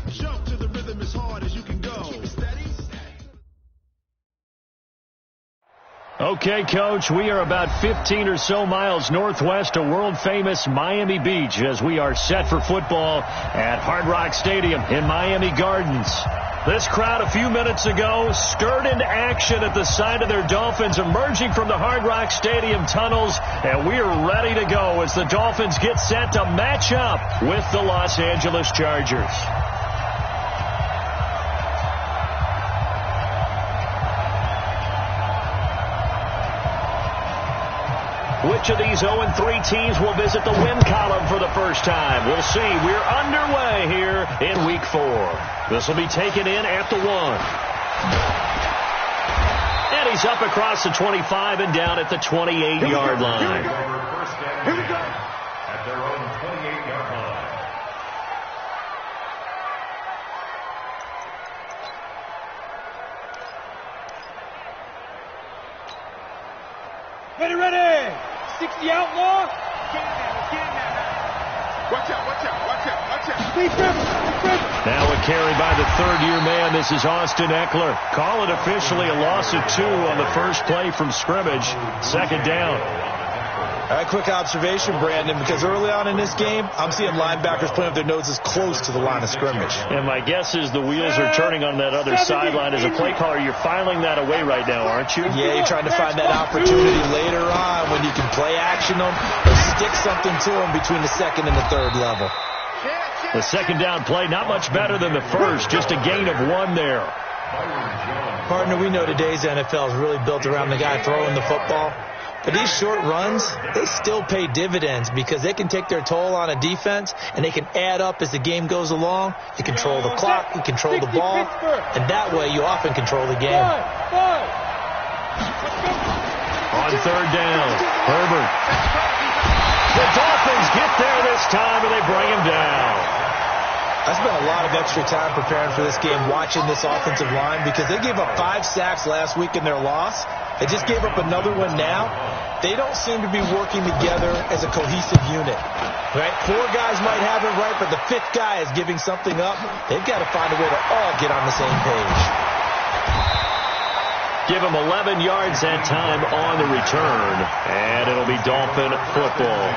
Jump to the rhythm as hard as you can go. Steady. Okay, Coach, we are about 15 or so miles northwest of world-famous Miami Beach as we are set for football at Hard Rock Stadium in Miami Gardens. This crowd a few minutes ago stirred into action at the side of their Dolphins emerging from the Hard Rock Stadium tunnels, and we are ready to go as the Dolphins get set to match up with the Los Angeles Chargers. Which of these 0-3 teams will visit the win column for the first time? We'll see. We're underway here in Week 4. This will be taken in at the 1. And he's up across the 25 and down at the 28-yard line. Here we go. At their own 28-yard line. Ready. 60 outlaw. Watch out. Now a carry by the third-year man. This is Austin Eckler. Call it officially a loss of 2 on the first play from scrimmage. Second down. All right, quick observation, Brandon, because early on in this game, I'm seeing linebackers playing with their noses close to the line of scrimmage. And my guess is the wheels are turning on that other sideline. As a play caller, you're filing that away right now, aren't you? Yeah, you're trying to find that opportunity later on when you can play action them or stick something to them between the second and the third level. The second down play, not much better than the first, just a gain of 1 there. Partner, we know today's NFL is really built around the guy throwing the football. But these short runs, they still pay dividends because they can take their toll on a defense and they can add up as the game goes along. You control the clock, you control the ball, and that way you often control the game. On third down, Herbert. The Dolphins get there this time and they bring him down. I spent a lot of extra time preparing for this game watching this offensive line because they gave up 5 sacks last week in their loss. They just gave up another one now. They don't seem to be working together as a cohesive unit. Right? 4 guys might have it right, but the 5th guy is giving something up. They've got to find a way to all get on the same page. Give him 11 yards that time on the return, and it'll be Dolphin football.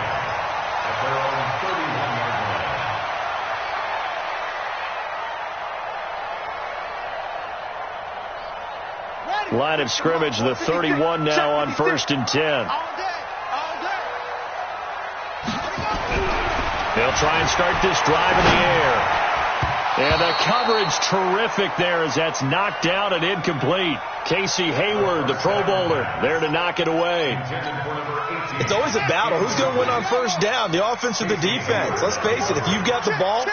Line of scrimmage, the 31 now on 1st and 10. They'll try and start this drive in the air. And the coverage terrific there as that's knocked down and incomplete. Casey Hayward, the Pro Bowler, there to knock it away. It's always a battle. Who's going to win on first down, the offense or the defense? Let's face it, if you've got the ball,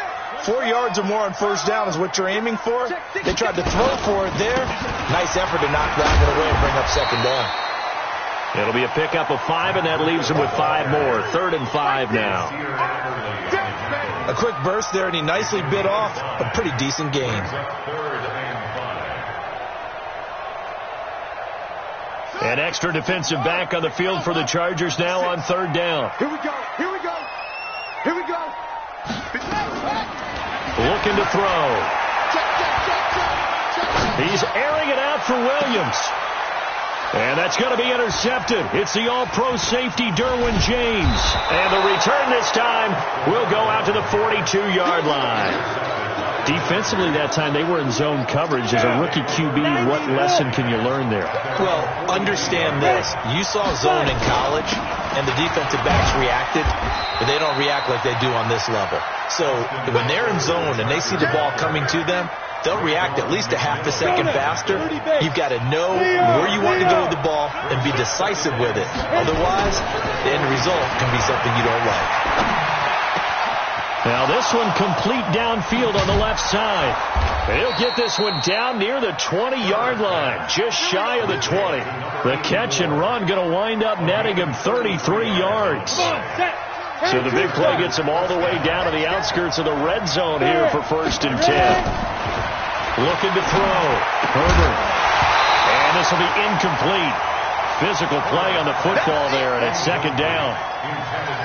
4 yards or more on first down is what you're aiming for. They tried to throw for it there. Nice effort to knock that one away and bring up second down. It'll be a pickup of 5, and that leaves him with 5 more. 3rd and 5 now. A quick burst there, and he nicely bit off a pretty decent gain. An extra defensive back on the field for the Chargers now on 3rd down. Here we go. Looking to throw. He's airing it out for Williams. And that's going to be intercepted. It's the all-pro safety, Derwin James. And the return this time will go out to the 42-yard line. Defensively that time, they were in zone coverage. As a rookie QB, what lesson can you learn there? Well, understand this. You saw zone in college, and the defensive backs reacted, but they don't react like they do on this level. So when they're in zone and they see the ball coming to them, they'll react at least a half a second faster. You've got to know where you want to go with the ball and be decisive with it. Otherwise, the end result can be something you don't like. Now this one complete downfield on the left side. He'll get this one down near the 20-yard line, just shy of the 20. The catch and run going to wind up netting him 33 yards. So the big play gets him all the way down to the outskirts of the red zone here for 1st and 10. Looking to throw. Herbert. And this will be incomplete. Physical play on the football there, and it's 2nd down.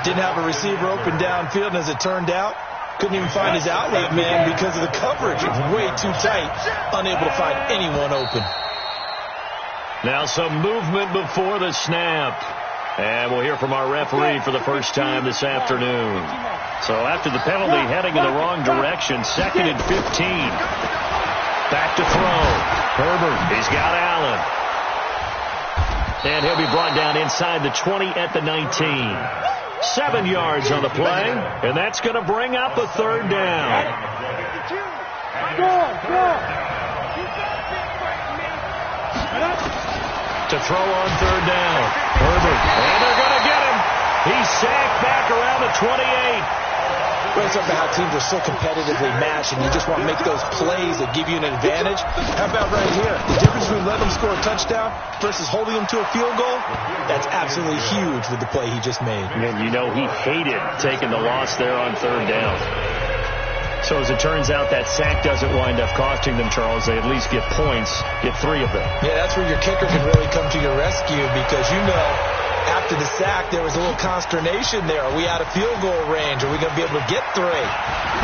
Didn't have a receiver open downfield, and as it turned out, Couldn't even find his outlet man because of the coverage. It was way too tight. Unable to find anyone open. Now some movement before the snap. And we'll hear from our referee for the first time this afternoon. So after the penalty, heading in the wrong direction, 2nd and 15. Back to throw. Herbert, he's got Allen. And he'll be brought down inside the 20 at the 19. 7 yards on the play, and that's going to bring up a 3rd down. To throw on 3rd down. Herbert, and they're going to get him. He's sacked back around the 28. Well, it's about how teams are so competitively matched, and you just want to make those plays that give you an advantage. How about right here? The difference between letting them score a touchdown versus holding them to a field goal, that's absolutely huge with the play he just made. And you know he hated taking the loss there on 3rd down. So as it turns out, that sack doesn't wind up costing them, Charles. They at least get points, get 3 of them. Yeah, that's where your kicker can really come to your rescue because you know after the sack there was a little consternation there. Are we out of field goal range? Are we going to be able to get 3? In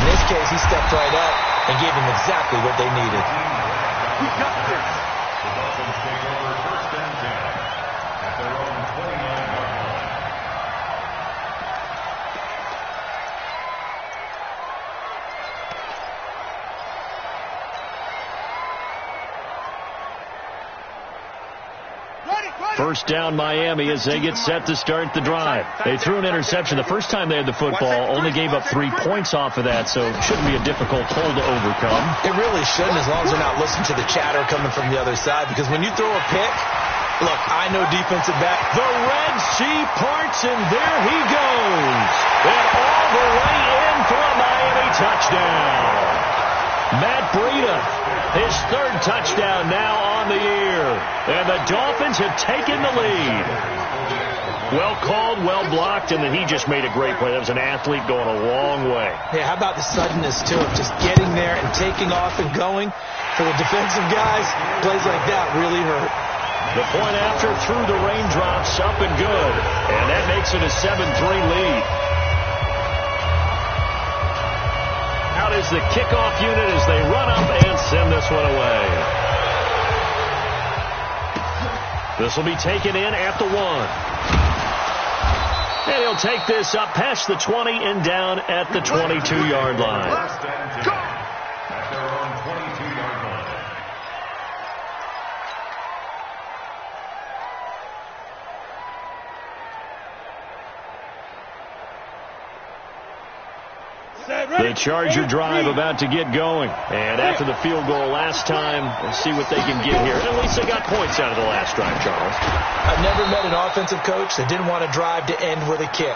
this case, he stepped right up and gave them exactly what they needed. We got this. The Dolphins take over 1st and 10 at their own 29-yard line. First down Miami as they get set to start the drive. They threw an interception the first time they had the football, only gave up 3 points off of that, so it shouldn't be a difficult hole to overcome. It really shouldn't, as long as they're not listening to the chatter coming from the other side, because when you throw a pick, look, I know defensive back. The Red Sea parts, and there he goes. And all the way in for a Miami touchdown. Matt Breida, his 3rd touchdown now on the year. And the Dolphins have taken the lead. Well called, well blocked, and then he just made a great play. That was an athlete going a long way. Yeah, how about the suddenness, too, of just getting there and taking off and going? For the defensive guys, plays like that really hurt. The point after through the raindrops, up and good. And that makes it a 7-3 lead. Out is the kickoff unit as they run up and send this one away. This will be taken in at the 1. And he'll take this up past the 20 and down at the 22-yard line. 1st and 10 at their own 22-yard line. The Charger drive about to get going. And after the field goal last time, we'll see what they can get here. At least they got points out of the last drive, Charles. I've never met an offensive coach that didn't want to drive to end with a kick.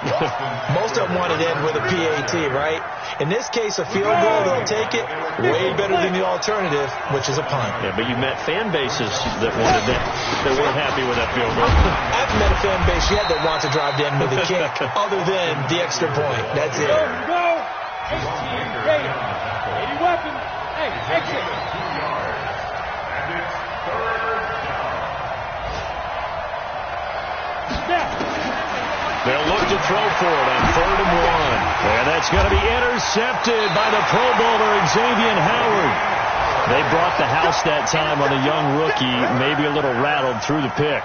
Most of them wanted to end with a PAT, right? In this case, a field goal, they'll take it. Way better than the alternative, which is a punt. Yeah, but you met fan bases that wanted that. They weren't happy with that field goal. I haven't met a fan base yet that wants to drive to end with a kick, other than the extra point. That's it. Go! 18, ready. 80 weapons. Hey, exit. 2 yards. And it's 3rd down. They'll look to throw for it on 3rd and 1. And that's going to be intercepted by the Pro Bowler, Xavier Howard. They brought the house that time on a young rookie, maybe a little rattled through the pick.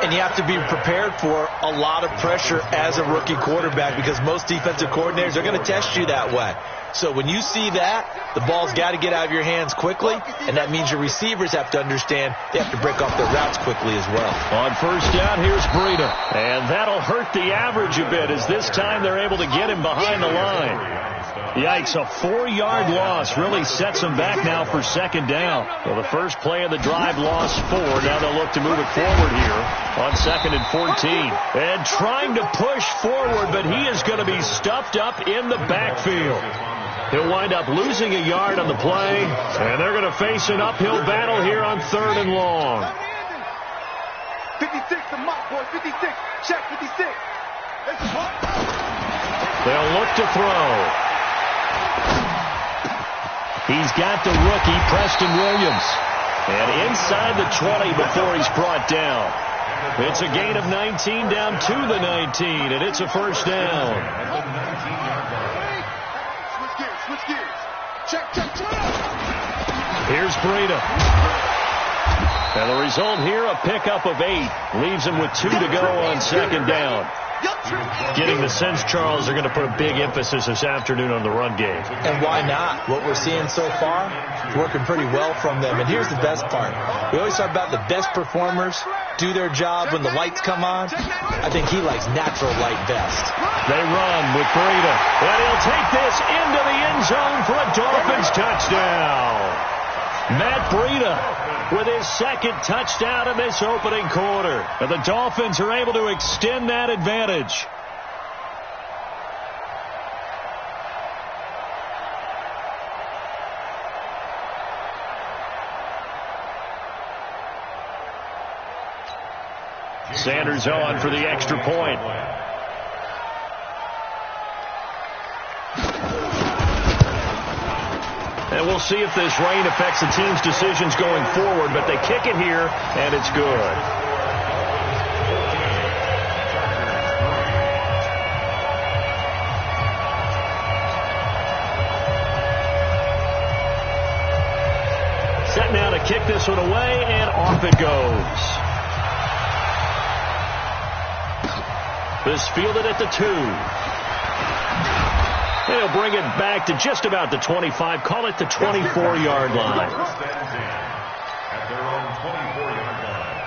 And you have to be prepared for a lot of pressure as a rookie quarterback because most defensive coordinators are going to test you that way. So when you see that, the ball's got to get out of your hands quickly, and that means your receivers have to understand they have to break off their routes quickly as well. On 1st down, here's Breida. And that'll hurt the average a bit as this time they're able to get him behind the line. Yikes, a 4-yard loss really sets them back now for 2nd down. So the first play of the drive lost 4. Now they'll look to move it forward here on 2nd and 14. And trying to push forward, but he is going to be stuffed up in the backfield. He'll wind up losing a yard on the play, and they're going to face an uphill battle here on 3rd and long. 56, the mock boy, 56. Check 56. They'll look to throw. He's got the rookie, Preston Williams. And inside the 20 before he's brought down. It's a gain of 19 down to the 19, and it's a 1st down. Here's Breida. And the result here, a pickup of 8. Leaves him with 2 to go on second down. Getting the sense, Charles, they're going to put a big emphasis this afternoon on the run game. And why not? What we're seeing so far is working pretty well from them. And here's the best part. We always talk about the best performers do their job when the lights come on. I think he likes natural light best. They run with Breida. And he'll take this into the end zone for a Dolphins touchdown. Matt Breida with his second touchdown in this opening quarter. And the Dolphins are able to extend that advantage. Sanders on for the extra point. And we'll see if this rain affects the team's decisions going forward, but they kick it here, and it's good. Set now to kick this one away, and off it goes. This fielded at the 2. They'll bring it back to just about the 25. Call it the 24-yard line. At their own 24-yard line.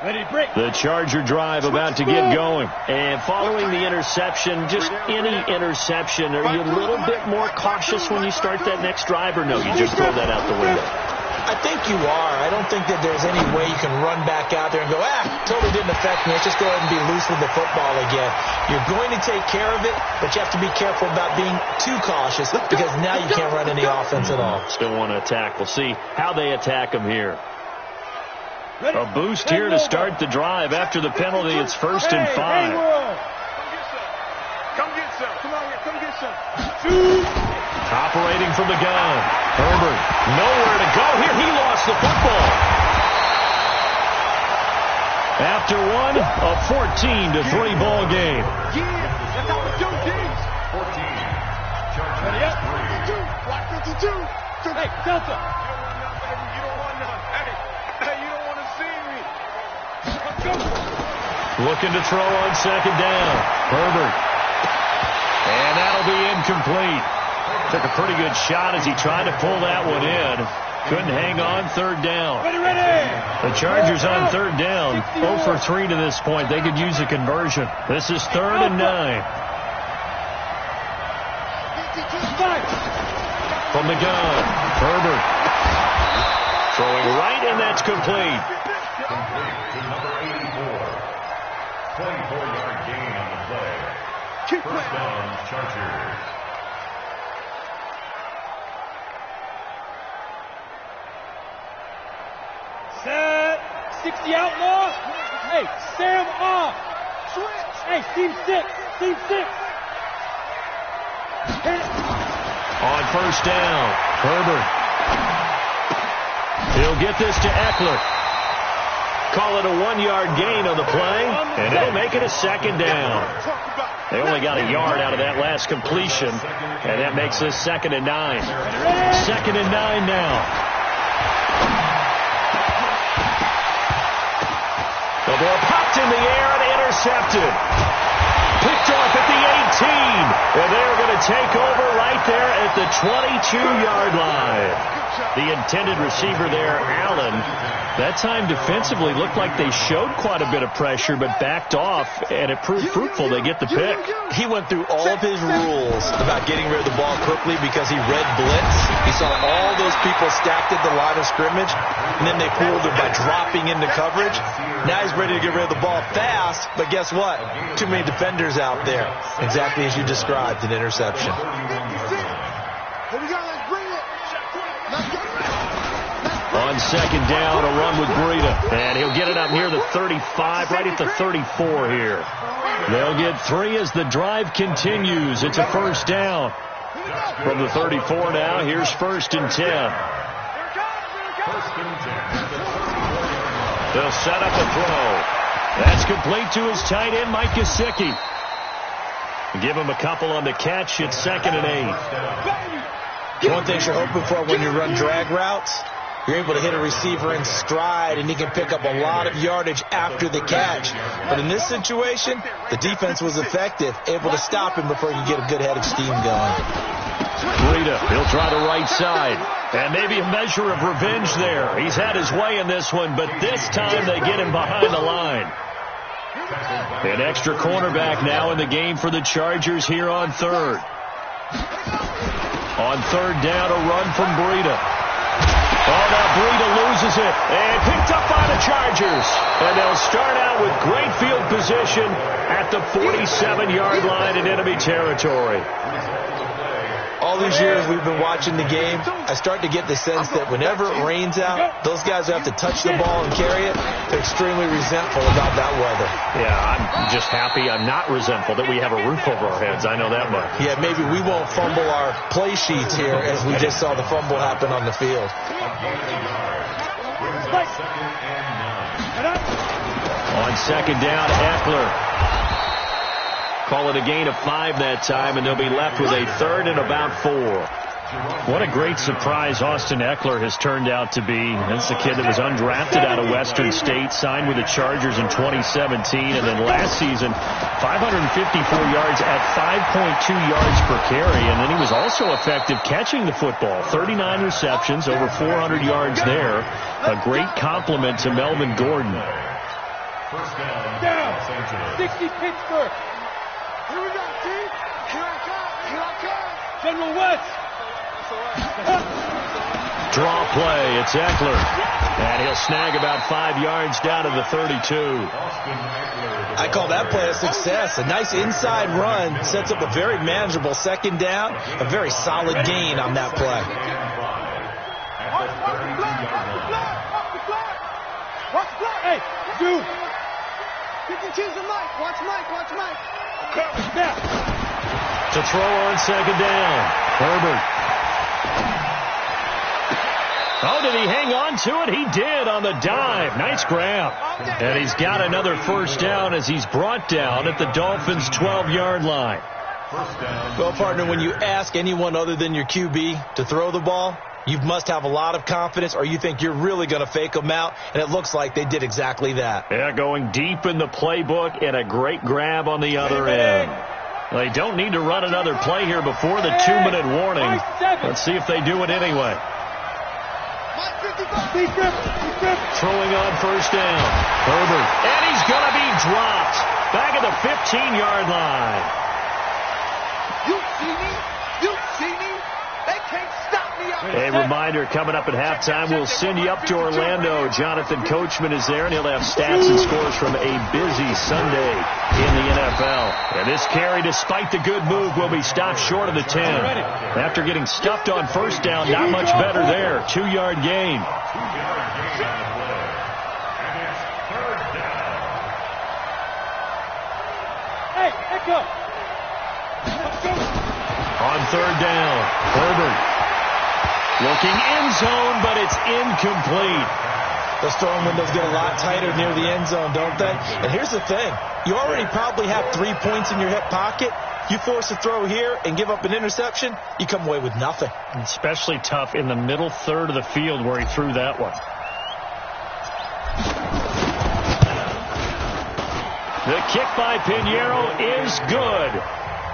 Ready to break. The Charger drive about to get going. And following the interception, just any interception, are you a little bit more cautious when you start that next drive, or no, you just throw that out the window? I think you are. I don't think that there's any way you can run back out there and go, totally didn't affect me. Let's just go ahead and be loose with the football again. You're going to take care of it, but you have to be careful about being too cautious because now you can't run any offense at all. Still want to attack. We'll see how they attack him here. A boost here to start the drive. After the penalty, it's 1st and 5. Come get some. Come on here. Come get some. Operating from the gun. Herbert, nowhere to go here. He lost the football. After one, a 14-3 ball game. Yeah, that's how we do things. 14. Chargers 3. Block 52. Hey, Delta. You don't want none. Hey, you don't want to see me. Let's go. Looking to throw on second down. Herbert. And that'll be incomplete. Took a pretty good shot as he tried to pull that one in. Couldn't hang on third down. Ready. The Chargers on third down. 0 for 3 to this point. They could use a conversion. This is 3rd and 9. From the gun. Herbert. Throwing right, and that's complete. Complete to number 84. 24-yard gain on the play. First down, Chargers. Set. 60 outlaw. Hey, Sam off. Hey, team 6. Team 6. Hit it. On first down, Herbert. He'll get this to Eckler. Call it a 1-yard gain on the play, and it'll make it a 2nd down. They only got a yard out of that last completion, and that makes this 2nd and 9. 2nd and 9 now. The ball popped in the air and intercepted. Picked off at the 18. And they're going to take over right there at the 22-yard line. The intended receiver there, Allen, that time defensively looked like they showed quite a bit of pressure but backed off, and it proved fruitful. They get the pick. He went through all of his rules about getting rid of the ball quickly because he read blitz. He saw all those people stacked at the line of scrimmage, and then they fooled him by dropping into coverage. Now he's ready to get rid of the ball fast, but guess what? Too many defenders out there. Exactly as you described, an interception. Here we go. Let's bring it. Let's go. On second down, a run with Breida. And he'll get it up near the 35, right at the 34 here. They'll get 3 as the drive continues. It's a first down. From the 34 now, here's 1st and 10. First and 10. They'll set up a throw. That's complete to his tight end, Mike Gesicki. Give him a couple on the catch. It's 2nd and 8. One thing you're hoping for when you run drag routes, you're able to hit a receiver in stride, and he can pick up a lot of yardage after the catch. But in this situation, the defense was effective, able to stop him before he could get a good head of steam going. Breida, he'll try the right side. And maybe a measure of revenge there. He's had his way in this one, but this time they get him behind the line. An extra cornerback now in the game for the Chargers here on 3rd. On 3rd down, a run from Breida. Oh, now Breida loses it. And picked up by the Chargers. And they'll start out with great field position at the 47-yard line in enemy territory. All these years we've been watching the game, I start to get the sense that whenever it rains out, those guys who have to touch the ball and carry it, they're extremely resentful about that weather. Yeah, I'm just happy I'm not resentful that we have a roof over our heads. I know that much. Yeah, maybe we won't fumble our play sheets here as we just saw the fumble happen on the field. On 2nd down, Eckler. Call it a gain of 5 that time, and they'll be left with a 3rd and about 4. What a great surprise Austin Eckler has turned out to be. That's the kid that was undrafted out of Western State, signed with the Chargers in 2017, and then last season, 554 yards at 5.2 yards per carry, and then he was also effective catching the football. 39 receptions, over 400 yards there. A great compliment to Melvin Gordon. Down. 60 Pittsburgh. Here we go, team. Here I come. Here I come. General West. Draw play. It's Eckler. And he'll snag about 5 yards down to the 32. I call that play a success. A nice inside run sets up a very manageable 2nd down. A very solid gain on that play. Watch the block. Watch the block. Watch the block. Hey, dude. You can choose the mic. Watch Mike. Watch Mike. Now. To throw on 2nd down. Herbert. Oh, did he hang on to it? He did on the dive. Nice grab. And he's got another 1st down as he's brought down at the Dolphins' 12-yard line. Well, partner, when you ask anyone other than your QB to throw the ball, you must have a lot of confidence, or you think you're really going to fake them out, and it looks like they did exactly that. Yeah, going deep in the playbook and a great grab on the other end. They don't need to run another play here before the 2-minute warning. Let's see if they do it anyway. Throwing on 1st down. Herbert. And he's going to be dropped. Back at the 15-yard line. You see me? You see me? They can't stop me. A reminder, coming up at halftime, we'll send you up to Orlando. Jonathan Coachman is there, and he'll have stats and scores from a busy Sunday in the NFL. And this carry, despite the good move, will be stopped short of the 10. After getting stuffed on 1st down, not much better there. 2-yard gain. Hey, Echo. On 3rd down, Herbert. Looking end zone, but it's incomplete. The storm windows get a lot tighter near the end zone, don't they? And here's the thing. You already probably have 3 points in your hip pocket. You force a throw here and give up an interception, you come away with nothing. Especially tough in the middle 3rd of the field where he threw that one. The kick by Pinheiro is good.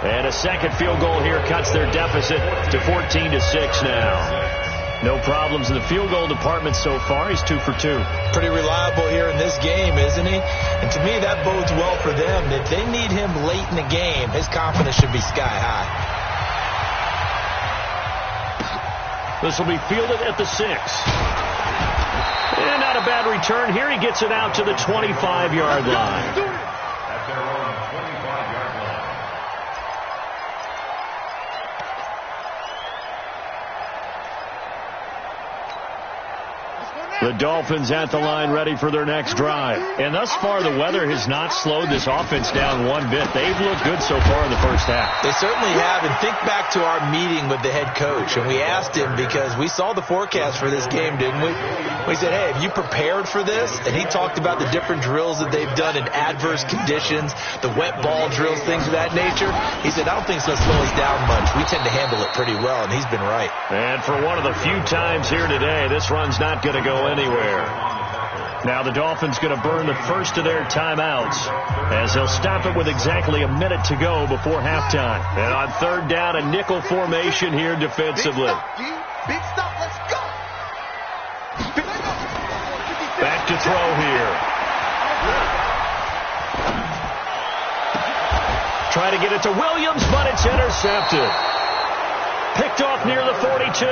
And a 2nd field goal here cuts their deficit to 14-6 now. No problems in the field goal department so far. He's 2 for 2. Pretty reliable here in this game, isn't he? And to me, that bodes well for them. If they need him late in the game, his confidence should be sky high. This will be fielded at the 6. And not a bad return here. He gets it out to the 25-yard line. At their own 25-yard line. Let's go now. The Dolphins at the line ready for their next drive. And thus far, the weather has not slowed this offense down one bit. They've looked good so far in the first half. They certainly have. And think back to our meeting with the head coach. And we asked him, because we saw the forecast for this game, didn't we? We said, hey, have you prepared for this? And he talked about the different drills that they've done in adverse conditions, the wet ball drills, things of that nature. He said, I don't think it's going to slow us down much. We tend to handle it pretty well, and he's been right. And for one of the few times here today, this run's not going to go anywhere. Now the Dolphins going to burn the first of their timeouts as they'll stop it with exactly a minute to go before halftime. And on third down, a nickel formation here defensively. Big stop, let's go. Back to throw here. Try to get it to Williams, but it's intercepted. Picked off near the 42.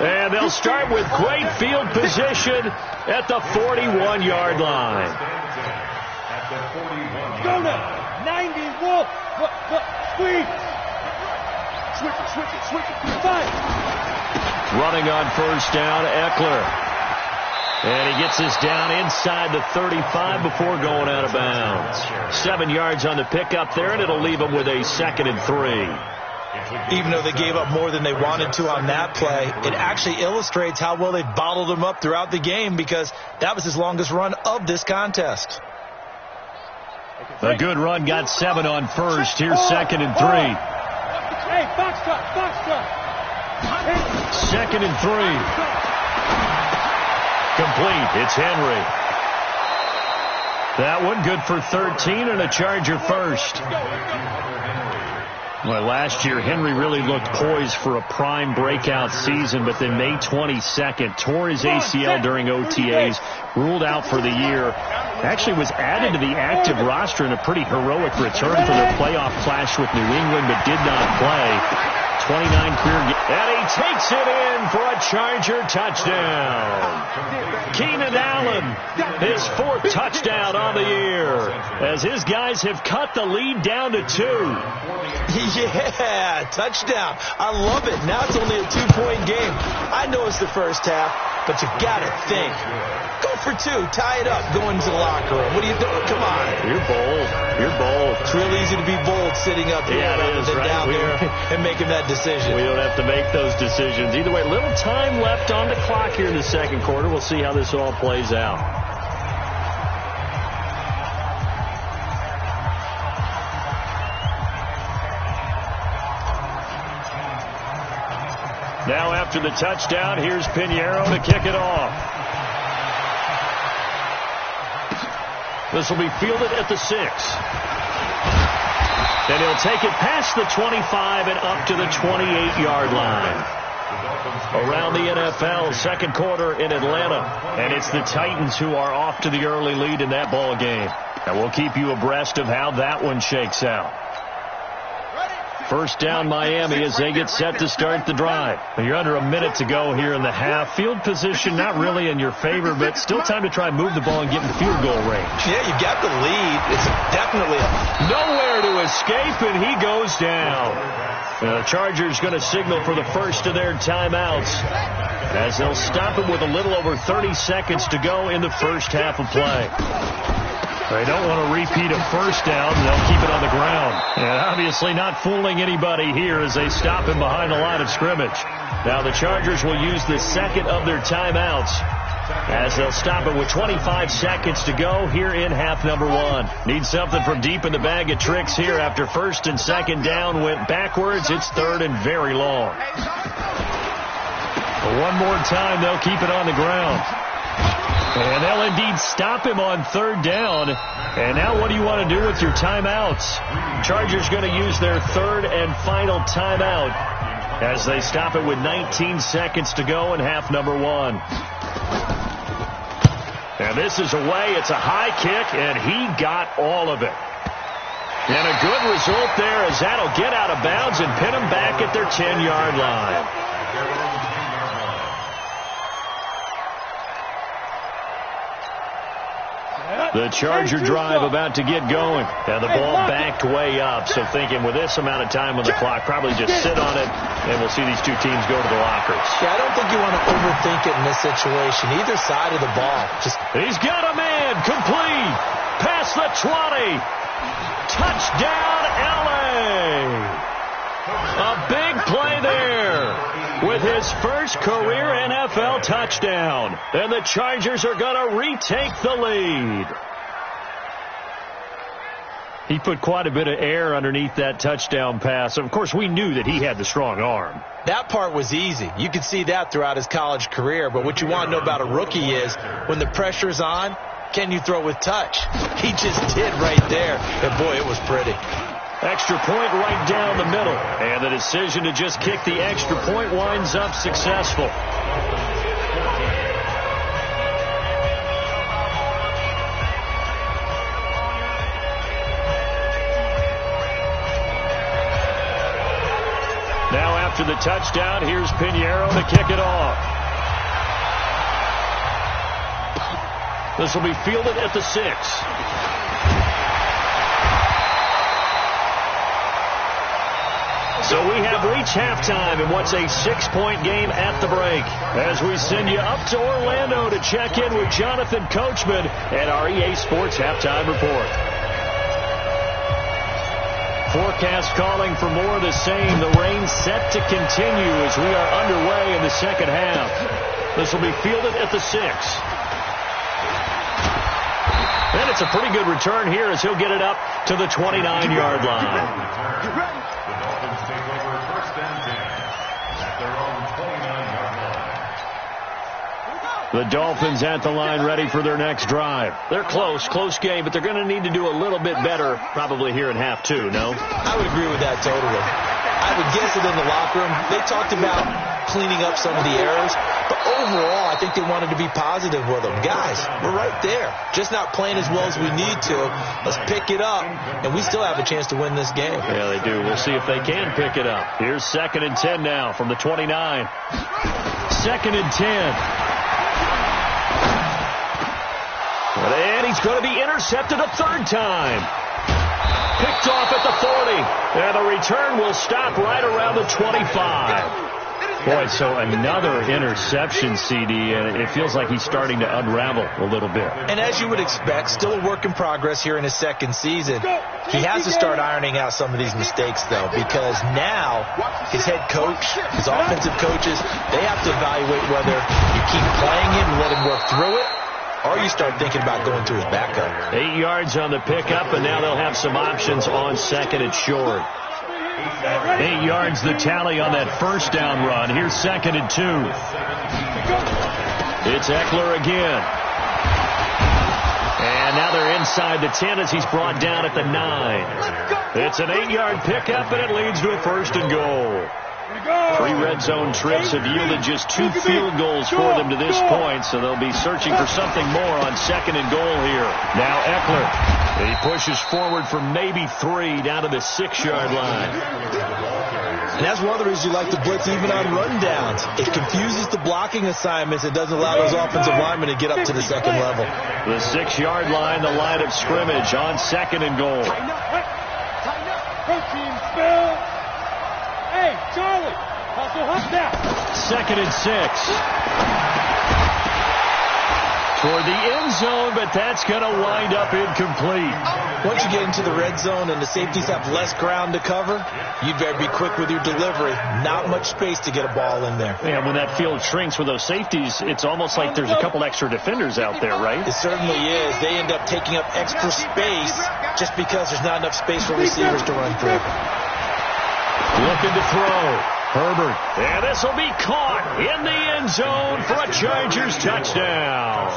And they'll start with great field position at the 41-yard line. Go now. 90, wolf. Squeeze. Switch it. Five. Running on first down, Eckler. And he gets this down inside the 35 before going out of bounds. 7 yards on the pickup there, and it'll leave him with a 2nd and 3. Even though they gave up more than they wanted to on that play, it actually illustrates how well they bottled him up throughout the game, because that was his longest run of this contest. A good run got 7 on first. Here's 2nd and 3. Hey, box cut. 2nd and 3. Complete. It's Henry. That one good for 13 and a Charger first. Well, last year, Henry really looked poised for a prime breakout season, but then May 22nd, tore his ACL during OTAs, ruled out for the year. Actually was added to the active roster in a pretty heroic return for their playoff clash with New England, but did not play. 29 career games. And he takes it in for a Charger touchdown. Keenan Allen, his 4th touchdown on the year, as his guys have cut the lead down to 2. Yeah, touchdown. I love it. Now it's only a 2-point game. I know it's the first half, but you got to think. Go for 2. Tie it up. Go into the locker room. What are you doing? Come on. You're bold. It's real easy to be bold sitting up here rather than down there and making that decision. We don't have to make those decisions. Either way, little time left on the clock here in the second quarter. We'll see how this all plays out. Now after the touchdown, here's Pinheiro to kick it off. This will be fielded at the 6. And he'll take it past the 25 and up to the 28-yard line. Around the NFL, second quarter in Atlanta. And it's the Titans who are off to the early lead in that ball game. And we'll keep you abreast of how that one shakes out. First down Miami as they get set to start the drive. You're under a minute to go here in the half. Field position not really in your favor, but still time to try and move the ball and get in field goal range. Yeah, you got the lead. It's definitely nowhere to escape, and he goes down. The Chargers going to signal for the first of their timeouts as they'll stop it with a little over 30 seconds to go in the first half of play. They don't want to repeat a first down. They'll keep it on the ground. And obviously not fooling anybody here as they stop him behind the line of scrimmage. Now the Chargers will use the second of their timeouts as they'll stop it with 25 seconds to go here in half number 1. Need something from deep in the bag of tricks here after first and second down went backwards. It's third and very long. One more time, they'll keep it on the ground. And they'll indeed stop him on third down. And now what do you want to do with your timeouts? Chargers going to use their third and final timeout as they stop it with 19 seconds to go in half number 1. And this is away. It's a high kick, and he got all of it. And a good result there as that'll get out of bounds and pin them back at their 10-yard line. The Charger drive about to get going. And the ball backed way up. So thinking with this amount of time on the clock, probably just sit on it, and we'll see these two teams go to the lockers. Yeah, I don't think you want to overthink it in this situation. Either side of the ball. He's got a man. Complete. Past the 20. Touchdown, L.A. A big play there with his first career NFL touchdown. And the Chargers are going to retake the lead. He put quite a bit of air underneath that touchdown pass. Of course, we knew that he had the strong arm. That part was easy. You could see that throughout his college career. But what you want to know about a rookie is when the pressure's on, can you throw with touch? He just did right there. And, boy, it was pretty. Extra point right down the middle. And the decision to just kick the extra point winds up successful. Now after the touchdown, here's Pinheiro to kick it off. This will be fielded at the 6. So we have reached halftime in what's a 6-point game at the break. As we send you up to Orlando to check in with Jonathan Coachman at our EA Sports Halftime Report. Forecast calling for more of the same. The rain set to continue as we are underway in the second half. This will be fielded at the 6. And it's a pretty good return here as he'll get it up to the 29-yard line. The Dolphins at the line ready for their next drive. They're close game, but they're going to need to do a little bit better probably here in half 2, no? I would agree with that totally. I would guess that in the locker room, they talked about cleaning up some of the errors, but overall, I think they wanted to be positive with them. Guys, we're right there. Just not playing as well as we need to. Let's pick it up, and we still have a chance to win this game. Yeah, they do. We'll see if they can pick it up. Here's 2nd and 10 now from the 29. 2nd and 10. And he's going to be intercepted a 3rd time. Picked off at the 40. And the return will stop right around the 25. Boy, so another interception, CD, and it feels like he's starting to unravel a little bit. And as you would expect, still a work in progress here in his 2nd season. He has to start ironing out some of these mistakes, though, because now his head coach, his offensive coaches, they have to evaluate whether you keep playing him and let him work through it, or you start thinking about going to his backup. 8 yards on the pickup, and now they'll have some options on 2nd and short. 8 yards the tally on that 1st down run. Here's 2nd and 2. It's Eckler again. And now they're inside the 10 as he's brought down at the 9. It's an 8-yard pickup, and it leads to a 1st and goal. 3 red zone trips have yielded just 2 field goals for them to this point, so they'll be searching for something more on 2nd and goal here. Now Eckler, he pushes forward for maybe 3 down to the 6-yard line. And that's one of the reasons you like to blitz even on rundowns. It confuses the blocking assignments. It doesn't allow those offensive linemen to get up to the 2nd level. The 6-yard line, the line of scrimmage on 2nd and goal. Hey, Charlie, hustle up now. 2nd and 6. Toward the end zone, but that's going to wind up incomplete. Once you get into the red zone and the safeties have less ground to cover, you'd better be quick with your delivery. Not much space to get a ball in there. And when that field shrinks with those safeties, it's almost like there's a couple extra defenders out there, right? It certainly is. They end up taking up extra space just because there's not enough space for receivers to run through. Looking to throw. Herbert. And this will be caught in the end zone for a Chargers touchdown.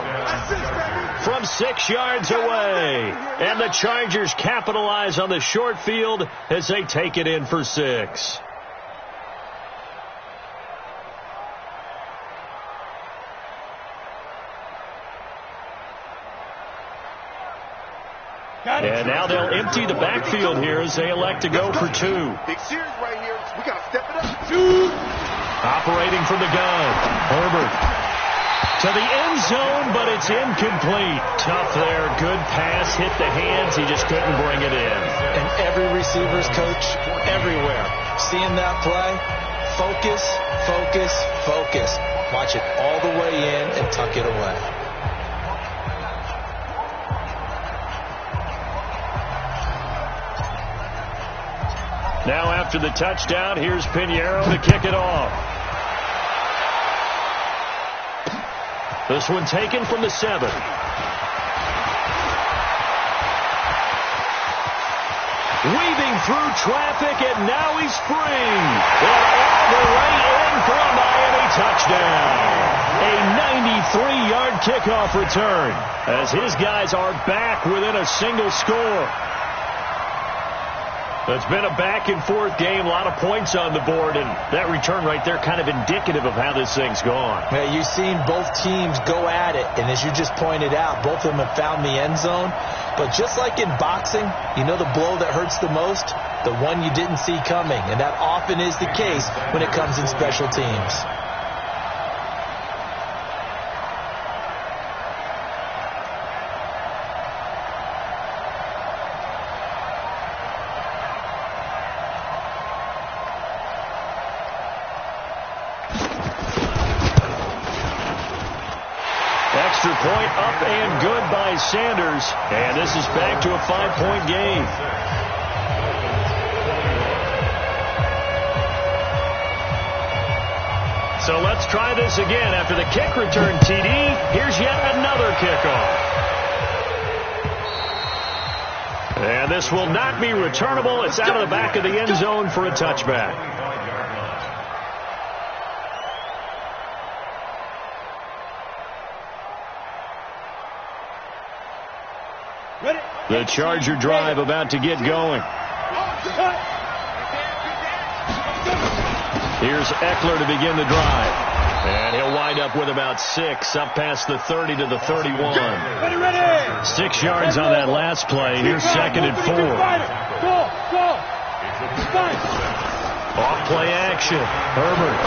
From 6 yards away. And the Chargers capitalize on the short field as they take it in for 6. And now they'll empty the backfield here as they elect to go for 2. Big series right here. We got to step it up. Operating from the gun. Herbert. To the end zone, but it's incomplete. Tough there. Good pass. Hit the hands. He just couldn't bring it in. And every receiver's coach everywhere, seeing that play, focus, focus, focus. Watch it all the way in and tuck it away. Now after the touchdown, here's Pinheiro to kick it off. This one taken from the 7. Weaving through traffic, and now he's free. And all the way in for a Miami touchdown. A 93-yard kickoff return as his guys are back within a single score. It's been a back-and-forth game, a lot of points on the board, and that return right there kind of indicative of how this thing's gone. Yeah, you've seen both teams go at it, and as you just pointed out, both of them have found the end zone. But just like in boxing, you know the blow that hurts the most? The one you didn't see coming, and that often is the case when it comes in special teams. Extra point up and good by Sanders. And this is back to a 5-point game. So let's try this again. After the kick return TD, here's yet another kickoff. And this will not be returnable. It's out of the back of the end zone for a touchback. The Charger drive about to get going. Here's Eckler to begin the drive. And he'll wind up with about 6, up past the 30 to the 31. 6 yards on that last play. Here's 2nd and 4. Off play action. Herbert.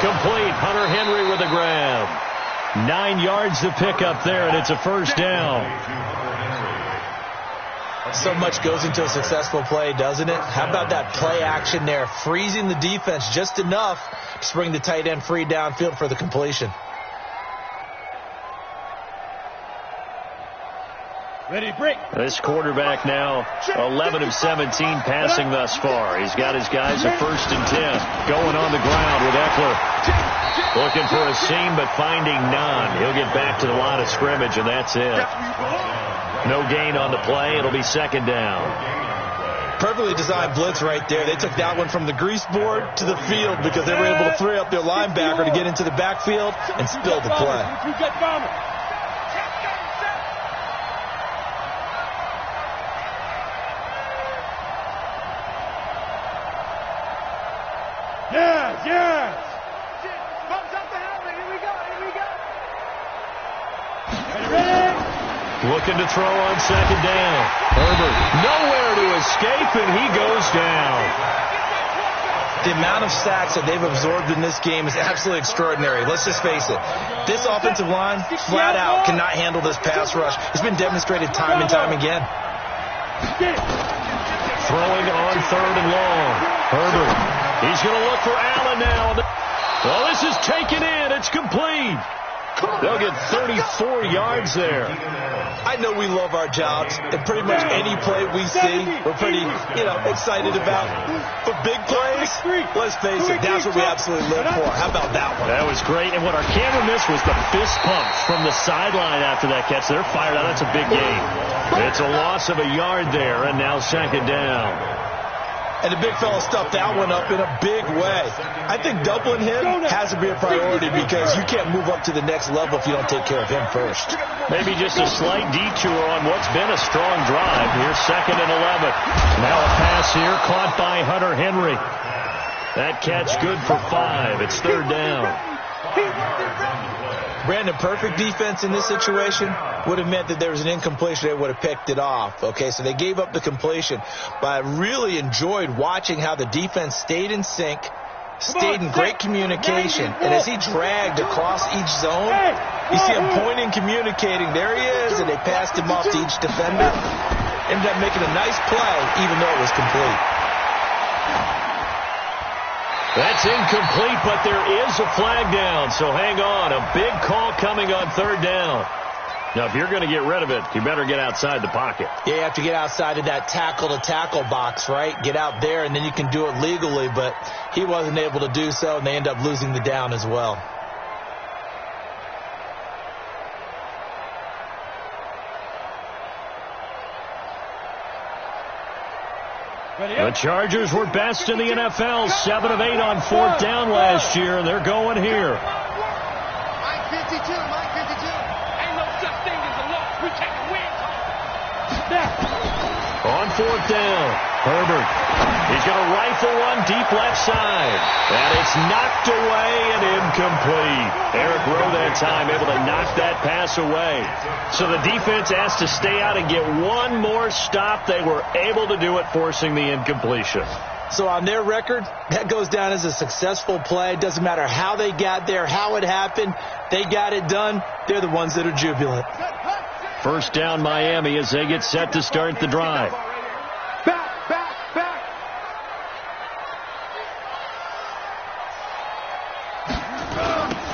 Complete. Hunter Henry with a grab. 9 yards to pick up there, and it's a first down. So much goes into a successful play, doesn't it? How about that play action there, freezing the defense just enough to bring the tight end free downfield for the completion. Ready, break. This quarterback now 11 of 17 passing thus far. He's got his guys at 1st and 10. Going on the ground with Eckler. Looking for a seam, but finding none. He'll get back to the line of scrimmage, and that's it. No gain on the play. It'll be 2nd down. Perfectly designed blitz right there. They took that one from the grease board to the field because they were able to free up their linebacker to get into the backfield and spill the play. Yes! Looking to throw on 2nd down. Herbert nowhere to escape, and he goes down. The amount of sacks that they've absorbed in this game is absolutely extraordinary. Let's just face it. This offensive line, flat out, cannot handle this pass rush. It's been demonstrated time and time again. Throwing on 3rd and long. Herbert. He's going to look for Allen now. Well, this is taken in. It's complete. They'll get 34 yards there. I know we love our jobs, and pretty much any play we see, we're pretty, excited about. For big plays, let's face it, that's what we absolutely live for. How about that one? That was great, and what our camera missed was the fist pumps from the sideline after that catch. They're fired out. That's a big gain. It's a loss of a yard there, and now 2nd down. And the big fella stuffed that one up in a big way. I think doubling him has to be a priority because you can't move up to the next level if you don't take care of him first. Maybe just a slight detour on what's been a strong drive. Here's 2nd and 11. Now a pass here caught by Hunter Henry. That catch good for 5. It's 3rd down. Brandon, perfect defense in this situation would have meant that there was an incompletion. They would have picked it off. Okay, so they gave up the completion. But I really enjoyed watching how the defense stayed in sync, stayed in great communication. And as he dragged across each zone, you see him pointing, communicating. There he is, and they passed him off to each defender. Ended up making a nice play, even though it was complete. That's incomplete, but there is a flag down, so hang on. A big call coming on third down. Now, if you're going to get rid of it, you better get outside the pocket. Yeah, you have to get outside of that tackle-to-tackle box, right? Get out there, and then you can do it legally, but he wasn't able to do so, and they end up losing the down as well. The Chargers were best in the NFL, 7 of 8 on fourth down last year, and they're going here. Mike 52, Mike 52. Ain't no such thing as a loss. We take a win. On fourth down, Herbert. He's going to rifle one deep left side. And it's knocked away and incomplete. Eric Rowe that time able to knock that pass away. So the defense has to stay out and get one more stop. They were able to do it, forcing the incompletion. So on their record, that goes down as a successful play. Doesn't matter how they got there, how it happened. They got it done. They're the ones that are jubilant. First down Miami as they get set to start the drive. Back.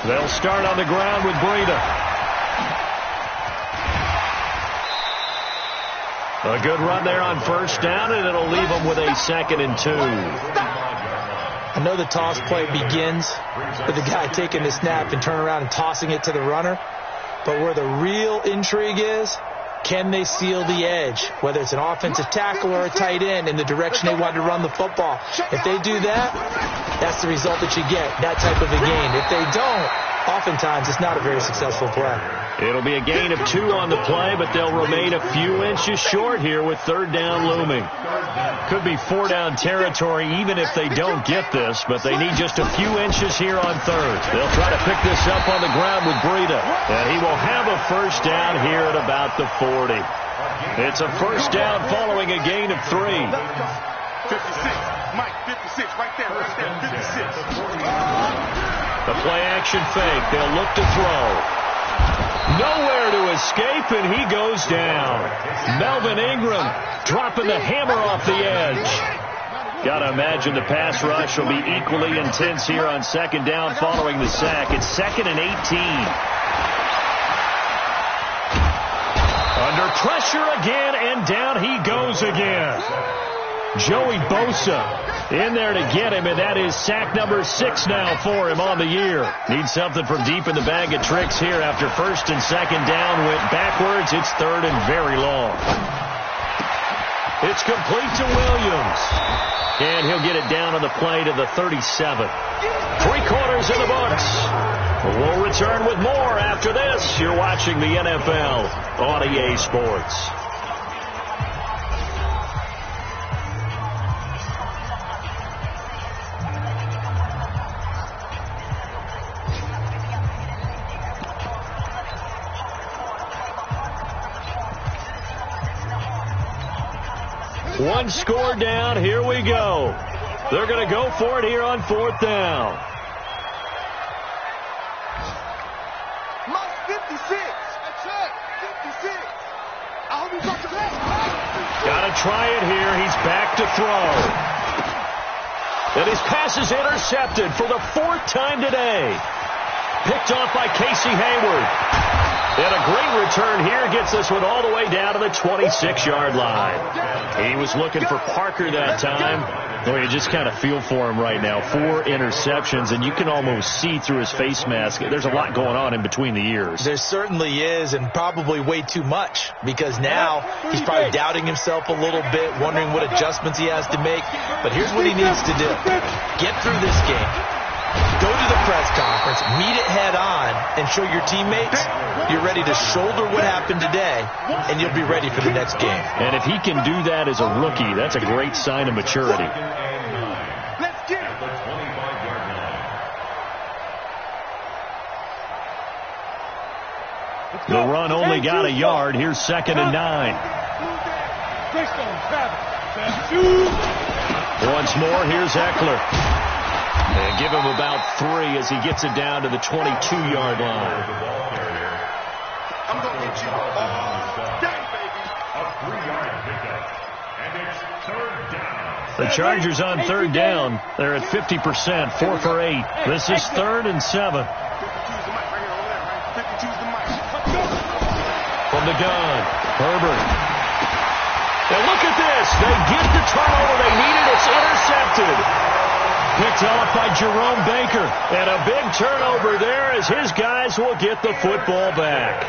They'll start on the ground with Breida. A good run there on first down, and it'll leave them with a 2nd and 2. I know the toss play begins with the guy taking the snap and turning around and tossing it to the runner. But where the real intrigue is, can they seal the edge, whether it's an offensive tackle or a tight end, in the direction they want to run the football? If they do that, that's the result that you get, that type of a gain. If they don't, oftentimes it's not a very successful play. It'll be a gain of 2 on the play, but they'll remain a few inches short here with third down looming. Could be 4-down territory even if they don't get this, but they need just a few inches here on third. They'll try to pick this up on the ground with Breida, and he will have a first down here at about the 40. It's a first down following a gain of 3. 56. Mike 56 right there. 56. The play action fake. They'll look to throw. Nowhere to escape, and he goes down. Melvin Ingram dropping the hammer off the edge. Got to imagine the pass rush will be equally intense here on second down following the sack. It's 2nd and 18. Under pressure again, and down he goes again. Joey Bosa in there to get him, and that is sack number 6 now for him on the year. Needs something from deep in the bag of tricks here after first and second down went backwards. It's 3rd and very long. It's complete to Williams, and he'll get it down on the play to the 37. 3/4 in the books. We'll return with more after this. You're watching the NFL on EA Sports. One score down. Here we go. They're going to go for it here on fourth down. Mike 56. That's it. 56. I hope you got the best. Got to try it here. He's back to throw. And his pass is intercepted for the 4th time today. Picked off by Casey Hayward. And a great return here gets this one all the way down to the 26-yard line. He was looking for Parker that time. Well, you just kind of feel for him right now. 4 interceptions, and you can almost see through his face mask. There's a lot going on in between the ears. There certainly is, and probably way too much, because now he's probably doubting himself a little bit, wondering what adjustments he has to make. But here's what he needs to do. Get through this game. Go to the press conference, meet it head on, and show your teammates you're ready to shoulder what happened today, and you'll be ready for the next game. And if he can do that as a rookie, that's a great sign of maturity. Let's get it. The run only got a yard. Here's 2nd and 9. Once more, here's Eckler. And give him about 3 as he gets it down to the 22-yard line. I'm going to get you all day, baby. A 3-yard pickup. And it's third down. The Chargers on third down. They're at 50%, 4 for 8. This is 3rd and 7. From the gun, Herbert. And look at this. They get the turnover they needed. It's intercepted. Picked off by Jerome Baker. And a big turnover there as his guys will get the football back.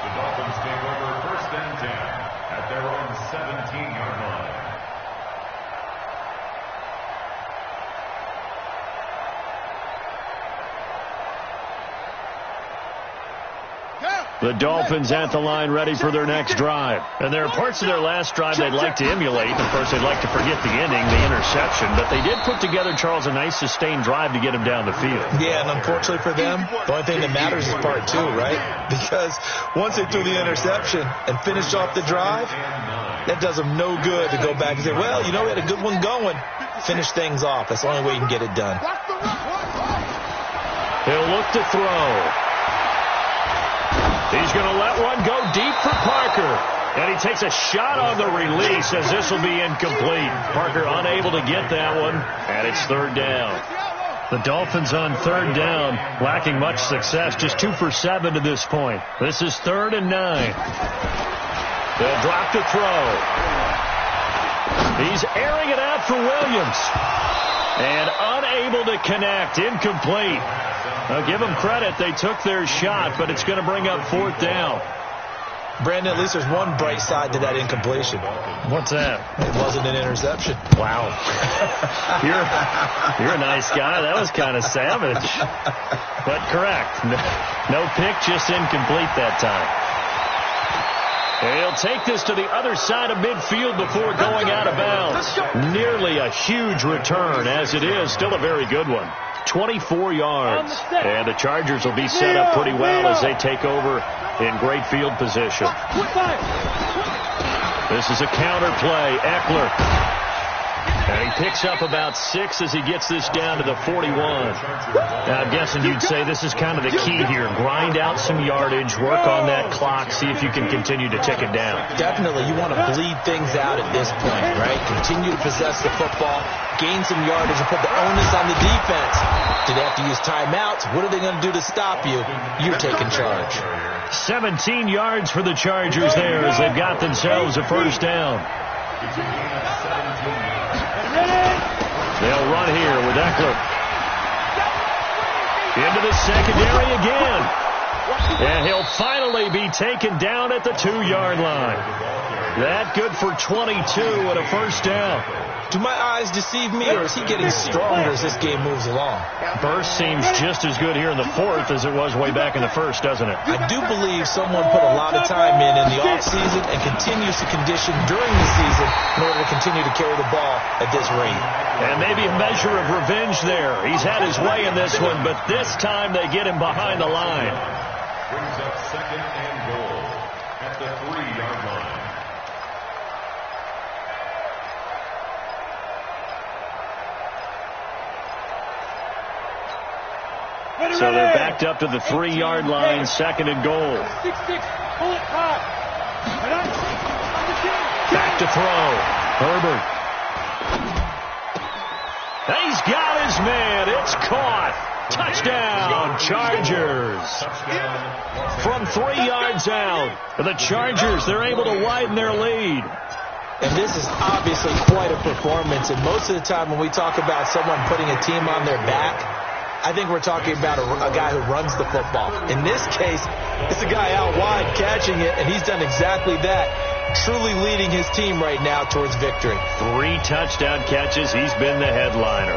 The Dolphins take over 1st and 10 at their own 17-yard line. The Dolphins at the line ready for their next drive. And there are parts of their last drive they'd like to emulate. Of course, they'd like to forget the ending, the interception. But they did put together, Charles, a nice sustained drive to get him down the field. Yeah, and unfortunately for them, the only thing that matters is part 2, right? Because once they threw the interception and finished off the drive, that does them no good to go back and say, well, you know, we had a good one going. Finish things off. That's the only way you can get it done. He'll look to throw. He's going to let one go deep for Parker. And he takes a shot on the release as this will be incomplete. Parker unable to get that one, and it's 3rd down. The Dolphins on 3rd down, lacking much success, just 2 for 7 to this point. This is 3rd and 9. They'll drop to throw. He's airing it out for Williams. And unable to connect, incomplete. Now, give them credit. They took their shot, but it's going to bring up 4th down. Brandon, at least there's one bright side to that incompletion. What's that? It wasn't an interception. Wow. You're a nice guy. That was kind of savage. But correct. No pick, just incomplete that time. He'll take this to the other side of midfield before going out of bounds. Nearly a huge return, as it is. Still a very good one. 24 yards. And the Chargers will be set up pretty well as they take over in great field position. This is a counter play. Eckler. And he picks up about 6 as he gets this down to the 41. Now, I'm guessing you'd say this is kind of the key here. Grind out some yardage, work on that clock, see if you can continue to tick it down. Definitely. You want to bleed things out at this point, right? Continue to possess the football, gain some yardage, and put the onus on the defense. Do they have to use timeouts? What are they going to do to stop you? You're taking charge. 17 yards for the Chargers there as they've got themselves a 1st down. They'll run here with Eckler. Into the secondary again. And he'll finally be taken down at the 2-yard line. That good for 22 and a 1st down. Do my eyes deceive me, or is he getting stronger as this game moves along? Burst seems just as good here in the 4th as it was way back in the 1st, doesn't it? I do believe someone put a lot of time in the offseason and continues to condition during the season in order to continue to carry the ball at this rate. And maybe a measure of revenge there. He's had his way in this one, but this time they get him behind the line. Brings up 2nd and goal at the 3-yard line. So they're backed up to the 3-yard line, 2nd and goal. Back to throw. Herbert. He's got his man. It's caught. Touchdown, Chargers. From 3 yards out. The Chargers, they're able to widen their lead. And this is obviously quite a performance. And most of the time when we talk about someone putting a team on their back, I think we're talking about a guy who runs the football. In this case, it's a guy out wide catching it, and he's done exactly that, truly leading his team right now towards victory. 3 touchdown catches. He's been the headliner.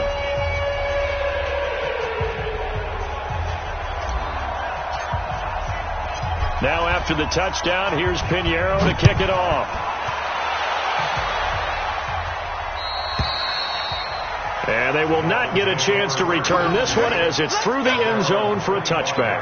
Now after the touchdown, here's Pinheiro to kick it off. And they will not get a chance to return this one as it's through the end zone for a touchback.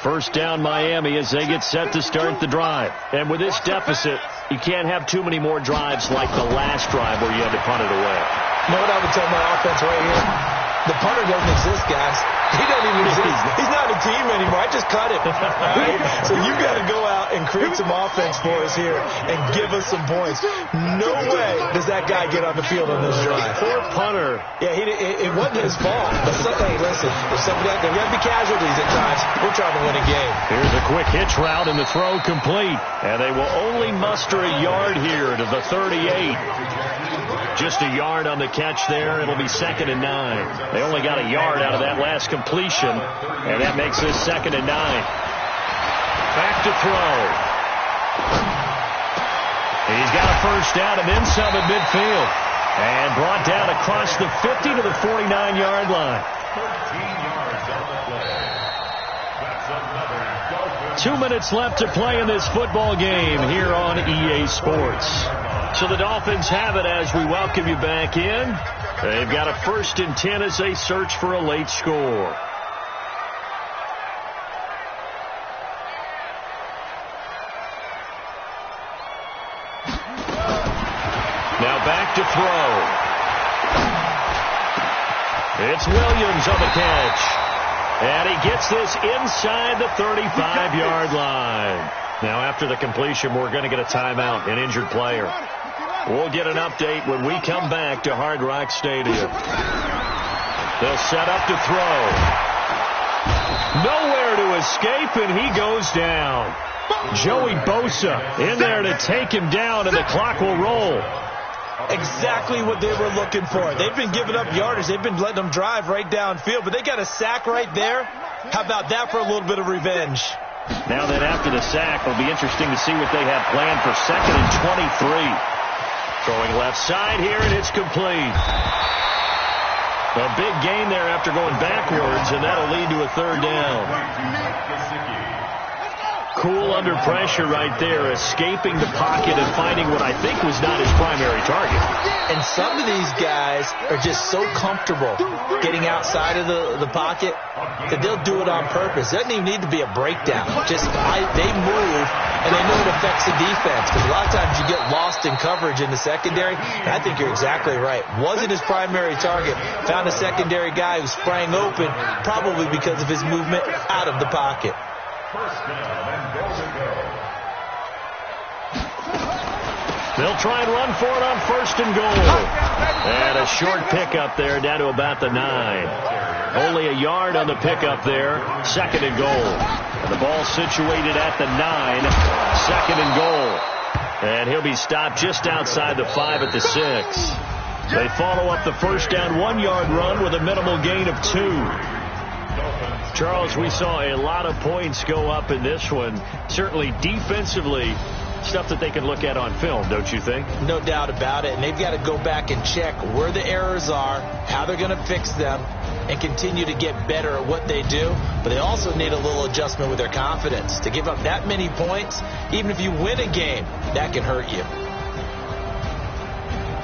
First down Miami as they get set to start the drive. And with this deficit, you can't have too many more drives like the last drive where you had to punt it away. You know what I would tell my offense right here? The punter doesn't exist, guys. He doesn't even exist. He's not a team anymore. I just cut him. Right? So you got to go out and create some offense for us here and give us some points. No way does that guy get on the field on this drive. Poor punter. Yeah, it wasn't his fault. But hey, listen, if somebody out there, we got to be casualties at times. We're trying to win a game. Here's a quick hitch route and the throw complete. And they will only muster a yard here to the 38. Just a yard on the catch there. It'll be 2nd and 9. They only got a yard out of that last completion, and that makes this 2nd and 9. Back to throw. He's got a first down and then some at midfield. And brought down across the 50 to the 49-yard line. 13 yards on the play. That's another Dolphin. 2 minutes left to play in this football game here on EA Sports. So the Dolphins have it as we welcome you back in. They've got a 1st and 10 as they search for a late score. Now back to throw. It's Williams on the catch. And he gets this inside the 35-yard line. Now after the completion, we're going to get a timeout, an injured player. We'll get an update when we come back to Hard Rock Stadium. They'll set up to throw. Nowhere to escape, and he goes down. Joey Bosa in there to take him down, and the clock will roll. Exactly what they were looking for. They've been giving up yardage. They've been letting them drive right downfield, but they got a sack right there. How about that for a little bit of revenge? Now that after the sack, it'll be interesting to see what they have planned for 2nd and 23. Throwing left side here, and it's complete. A big gain there after going backwards, and that'll lead to a 3rd down. Cool under pressure right there, escaping the pocket and finding what I think was not his primary target. And some of these guys are just so comfortable getting outside of the pocket that they'll do it on purpose. It doesn't even need to be a breakdown. Just they move, and they know it affects the defense. Because a lot of times you get lost in coverage in the secondary. And I think you're exactly right. Wasn't his primary target. Found a secondary guy who sprang open, probably because of his movement out of the pocket. First down and goal to go. They'll try and run for it on 1st and goal. And a short pickup there down to about the 9. Only a yard on the pickup there. 2nd and goal. And the ball situated at the 9. 2nd and goal. And he'll be stopped just outside the 5 at the 6. They follow up the first down 1-yard run with a minimal gain of 2. Charles, we saw a lot of points go up in this one. Certainly defensively, stuff that they can look at on film, don't you think? No doubt about it. And they've got to go back and check where the errors are, how they're going to fix them, and continue to get better at what they do. But they also need a little adjustment with their confidence. To give up that many points, even if you win a game, that can hurt you.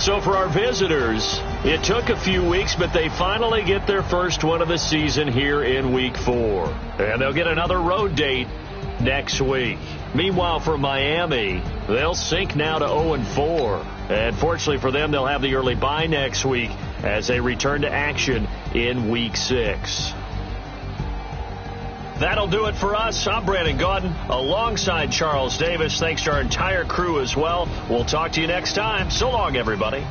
So for our visitors, it took a few weeks, but they finally get their first one of the season here in Week 4. And they'll get another road date next week. Meanwhile, for Miami, they'll sink now to 0-4. And fortunately for them, they'll have the early bye next week as they return to action in Week 6. That'll do it for us. I'm Brandon Gaudin alongside Charles Davis. Thanks to our entire crew as well. We'll talk to you next time. So long, everybody.